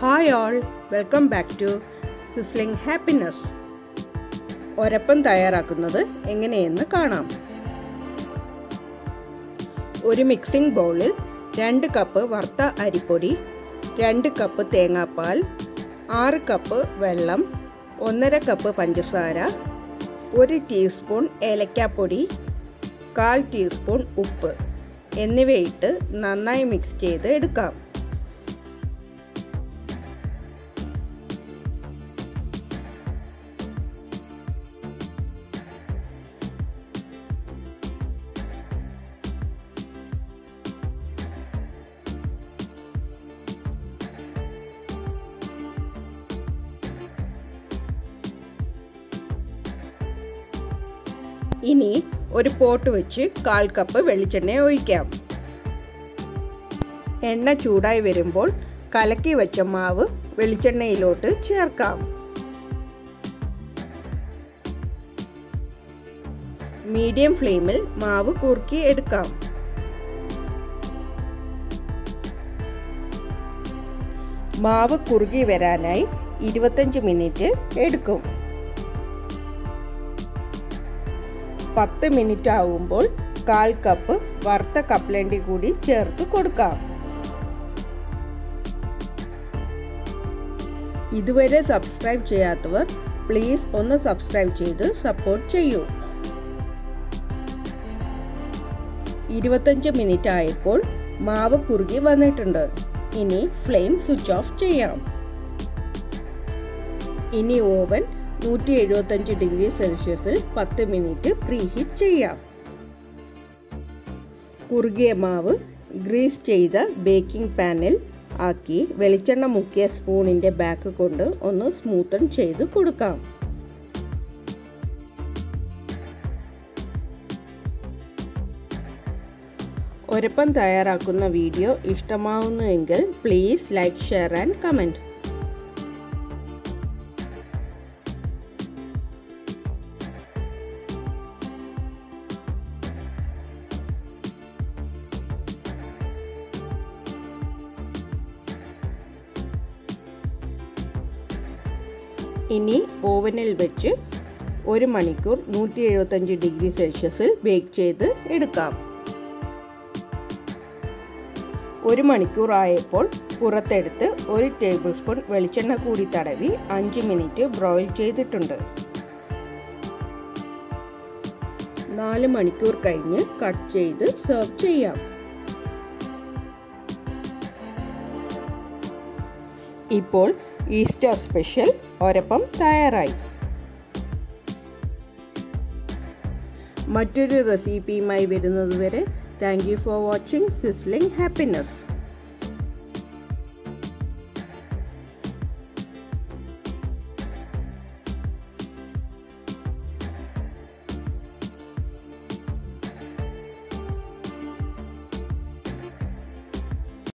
Hi all, welcome back to Sizzling Happiness. ഒരപ്പം തയ്യാറാക്കുന്നത് എങ്ങനെയെന്ന് കാണാം. ഒരു മിക്സിംഗ് ബൗളിൽ 2 കപ്പ് വറുത്ത അരിപ്പൊടി, 2 കപ്പ് തേങ്ങാപ്പാൽ, 6 കപ്പ് വെള്ളം, 1/2 കപ്പ് പഞ്ചസാര, 1 ടീസ്പൂൺ ഏലക്കാപ്പൊടി, 1/4 ടീസ്പൂൺ ഉപ്പ് എന്നിവയിട്ട് നന്നായി മിക്സ് ചെയ്ത് എടുക്കാം. ഇനി ഒരു പോട്ട് വെച്ച് 1/4 കപ്പ് വെളിച്ചെണ്ണ ഒഴിക്കാം. എണ്ണ ചൂടായി വരുമ്പോൾ കലക്കി വെച്ച മാവ് വെളിച്ചെണ്ണയിലോട്ട് ചേർക്കാം. മീഡിയം ഫ്ലെയിമിൽ മാവ് കുറുക്കി എടുക്കാം. മാവ് കുറുകി വരാനായി 25 മിനിറ്റ് എടുക്കും. 10 മിനിറ്റ് ആകുമ്പോൾ 1/4 കപ്പ് വറുത്ത കപ്പലണ്ടി കൂടി ചേർത്ത് കൊടുക്കാം. ഇതുവരെ സബ്സ്ക്രൈബ് ചെയ്യാത്തവർ പ്ലീസ് ഒന്ന് സബ്സ്ക്രൈബ് ചെയ്ത് സപ്പോർട്ട് ചെയ്യൂ. 25 മിനിറ്റ് ആയപ്പോൾ മാവ് കുറുകി വന്നിട്ടുണ്ട്. ഇനി ഫ്ലെയിം സ്വിച്ച് ഓഫ് ചെയ്യാം. ഇനി ഓവൻ 175 ഡിഗ്രി സെൽഷ്യസിൽ 10 മിനിറ്റ് പ്രീഹീറ്റ് ചെയ്യാം. കുറുകിയ മാവ് ഗ്രീസ് ചെയ്ത ബേക്കിംഗ് പാനിൽ ആക്കി വെളിച്ചെണ്ണ മുക്കിയ സ്പൂണിൻ്റെ ബാക്ക് കൊണ്ട് ഒന്ന് സ്മൂത്തൻ ചെയ്ത് കൊടുക്കാം. ഒരപ്പം തയ്യാറാക്കുന്ന വീഡിയോ ഇഷ്ടമാവുന്നുവെങ്കിൽ please like, share and comment. ഇനി ഓവനിൽ വെച്ച് 1 മണിക്കൂർ 175 ഡിഗ്രി സെൽഷ്യസിൽ ബേക്ക് ചെയ്ത് എടുക്കാം. 1 മണിക്കൂർ ആയപ്പോൾ പുറത്തെടുത്ത് 1 ടേബിൾ സ്പൂൺ വെളിച്ചെണ്ണ കൂടി തടവി 5 മിനിറ്റ് ബ്രോയിൽ ചെയ്തിട്ടുണ്ട്. 4 മണിക്കൂർ കഴിഞ്ഞ് കട്ട് ചെയ്ത് സെർവ് ചെയ്യാം. ഇപ്പോൾ ഈസ്റ്റർ സ്പെഷ്യൽ ഒരപ്പം തയ്യാറായി. മറ്റൊരു റെസിപ്പിയുമായി വരുന്നതുവരെ thank you for watching sizzling happiness.